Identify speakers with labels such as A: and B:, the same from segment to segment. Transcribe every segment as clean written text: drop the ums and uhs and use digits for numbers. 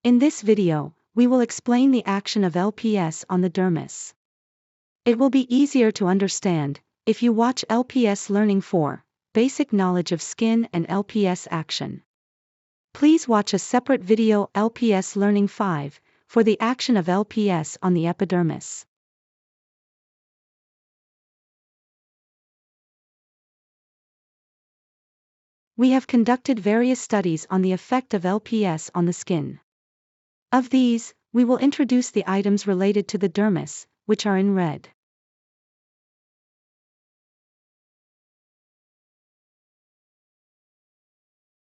A: In this video, we will explain the action of LPS on the dermis. It will be easier to understand if you watch LPS Learning 4, Basic Knowledge of Skin and LPS Action. Please watch a separate video LPS Learning 5 for the action of LPS on the epidermis. We have conducted various studies on the effect of LPS on the skin. Of these, we will introduce the items related to the dermis, which are in red.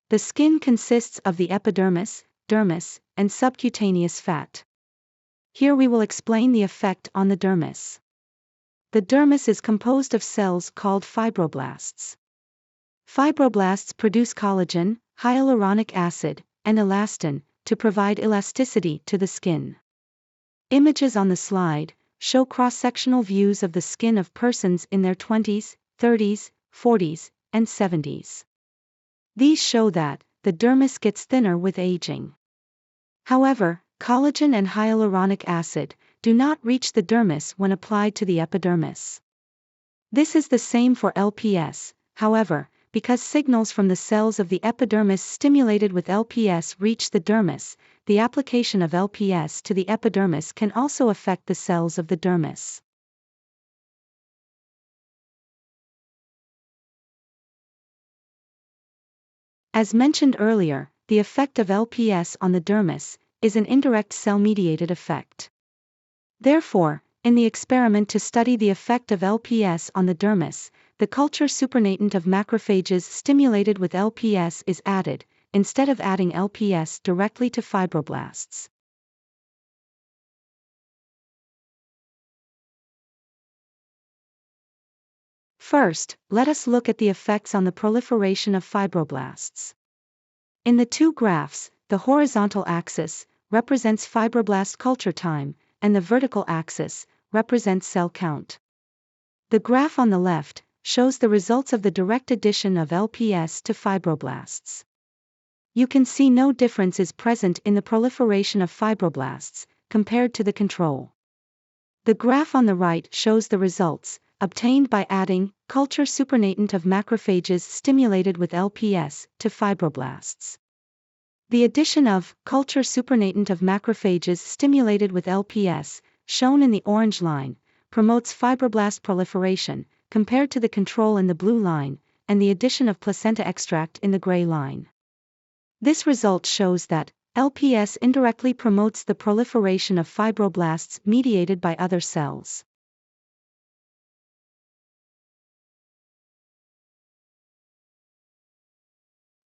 A: The skin consists of the epidermis, dermis, and subcutaneous fat. Here we will explain the effect on the dermis. The dermis is composed of cells called fibroblasts. Fibroblasts produce collagen, hyaluronic acid, and elastin to provide elasticity to the skin. Images on the slide show cross-sectional views of the skin of persons in their 20s, 30s, 40s, and 70s. These show that the dermis gets thinner with aging. However, collagen and hyaluronic acid do not reach the dermis when applied to the epidermis. This is the same for LPS, however, because signals from the cells of the epidermis stimulated with LPS reach the dermis, the application of LPS to the epidermis can also affect the cells of the dermis. As mentioned earlier, the effect of LPS on the dermis is an indirect cell-mediated effect. Therefore, in the experiment to study the effect of LPS on the dermis, the culture supernatant of macrophages stimulated with LPS is added, instead of adding LPS directly to fibroblasts. First, let us look at the effects on the proliferation of fibroblasts. In the two graphs, the horizontal axis represents fibroblast culture time, and the vertical axis represents cell count. The graph on the left shows the results of the direct addition of LPS to fibroblasts. You can see no difference is present in the proliferation of fibroblasts compared to the control. The graph on the right shows the results obtained by adding culture supernatant of macrophages stimulated with LPS to fibroblasts. The addition of culture supernatant of macrophages stimulated with LPS, shown in the orange line, promotes fibroblast proliferation, compared to the control in the blue line, and the addition of placenta extract in the gray line. This result shows that LPS indirectly promotes the proliferation of fibroblasts mediated by other cells.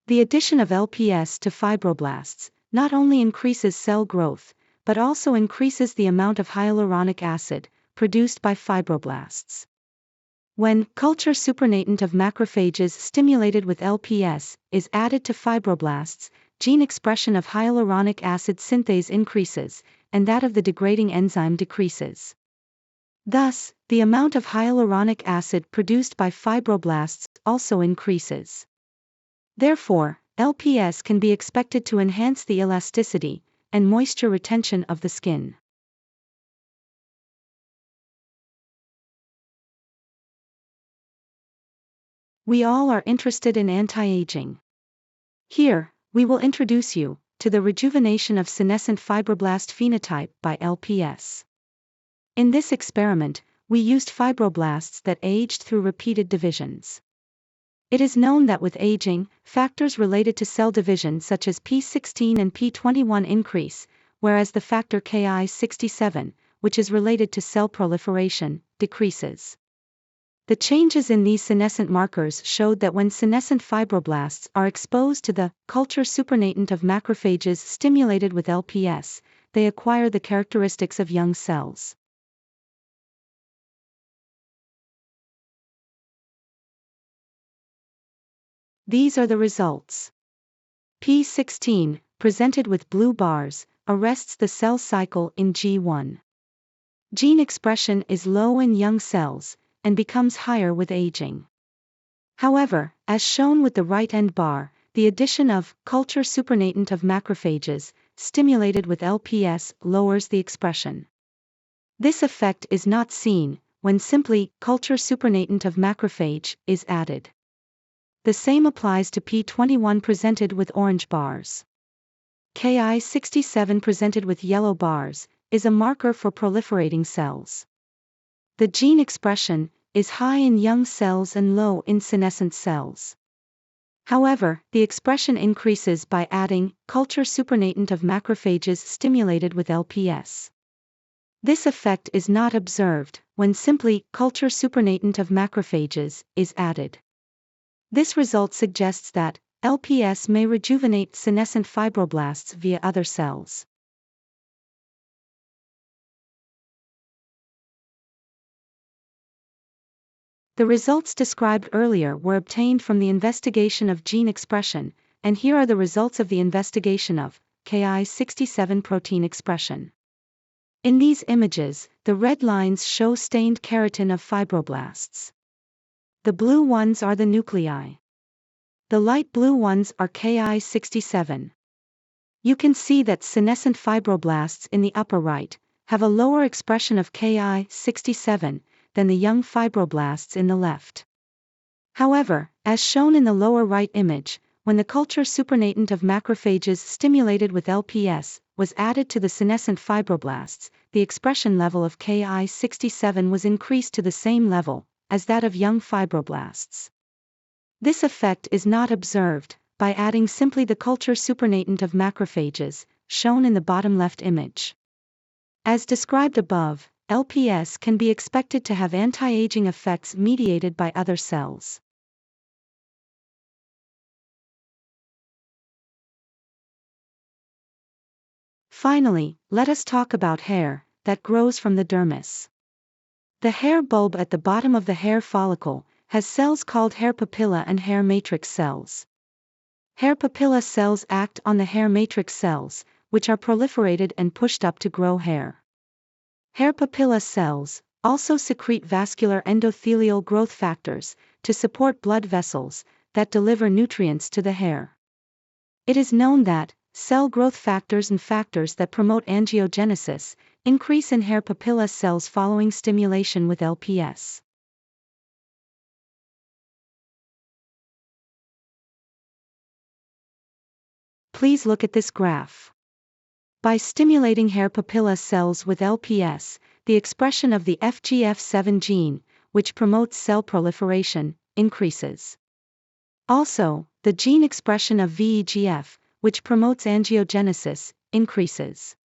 A: The addition of LPS to fibroblasts not only increases cell growth, but also increases the amount of hyaluronic acid produced by fibroblasts. When culture supernatant of macrophages stimulated with LPS is added to fibroblasts, gene expression of hyaluronic acid synthase increases, and that of the degrading enzyme decreases. Thus, the amount of hyaluronic acid produced by fibroblasts also increases. Therefore, LPS can be expected to enhance the elasticity and moisture retention of the skin. We all are interested in anti-aging. Here, we will introduce you to the rejuvenation of senescent fibroblast phenotype by LPS. In this experiment, we used fibroblasts that aged through repeated divisions. It is known that with aging, factors related to cell division such as P16 and P21 increase, whereas the factor Ki67, which is related to cell proliferation, decreases. The changes in these senescent markers showed that when senescent fibroblasts are exposed to the culture supernatant of macrophages stimulated with LPS, they acquire the characteristics of young cells. These are the results. P16, presented with blue bars, arrests the cell cycle in G1. Gene expression is low in young cells, and becomes higher with aging. However, as shown with the right end bar, the addition of culture supernatant of macrophages stimulated with LPS lowers the expression. This effect is not seen when simply culture supernatant of macrophage is added. The same applies to P21 presented with orange bars. Ki67 presented with yellow bars is a marker for proliferating cells. The gene expression is high in young cells and low in senescent cells. However, the expression increases by adding culture supernatant of macrophages stimulated with LPS. This effect is not observed when simply culture supernatant of macrophages is added. This result suggests that LPS may rejuvenate senescent fibroblasts via other cells. The results described earlier were obtained from the investigation of gene expression, and here are the results of the investigation of Ki67 protein expression. In these images, the red lines show stained keratin of fibroblasts. The blue ones are the nuclei. The light blue ones are Ki67. You can see that senescent fibroblasts in the upper right have a lower expression of Ki67 than the young fibroblasts in the left. However, as shown in the lower right image, when the culture supernatant of macrophages stimulated with LPS was added to the senescent fibroblasts, the expression level of Ki67 was increased to the same level as that of young fibroblasts. This effect is not observed by adding simply the culture supernatant of macrophages, shown in the bottom left image. As described above, LPS can be expected to have anti-aging effects mediated by other cells. Finally, let us talk about hair that grows from the dermis. The hair bulb at the bottom of the hair follicle has cells called hair papilla and hair matrix cells. Hair papilla cells act on the hair matrix cells, which are proliferated and pushed up to grow hair. Hair papilla cells also secrete vascular endothelial growth factors to support blood vessels that deliver nutrients to the hair. It is known that cell growth factors and factors that promote angiogenesis increase in hair papilla cells following stimulation with LPS. Please look at this graph. By stimulating hair papilla cells with LPS, the expression of the FGF7 gene, which promotes cell proliferation, increases. Also, the gene expression of VEGF, which promotes angiogenesis, increases.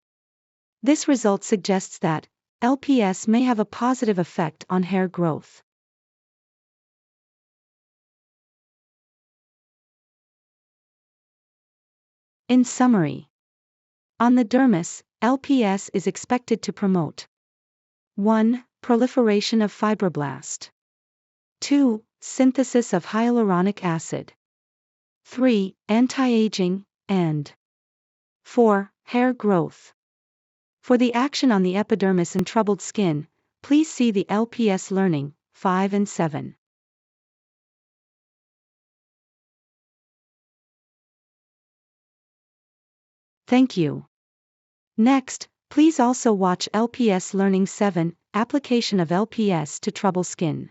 A: This result suggests that LPS may have a positive effect on hair growth. In summary, on the dermis, LPS is expected to promote 1. Proliferation of fibroblast. 2. Synthesis of hyaluronic acid. 3. Anti-aging, and 4. Hair growth. For the action on the epidermis and troubled skin, please see the LPS Learning 5 and 7. Thank you. Next, please also watch LPS Learning 7, Application of LPS to Trouble Skin.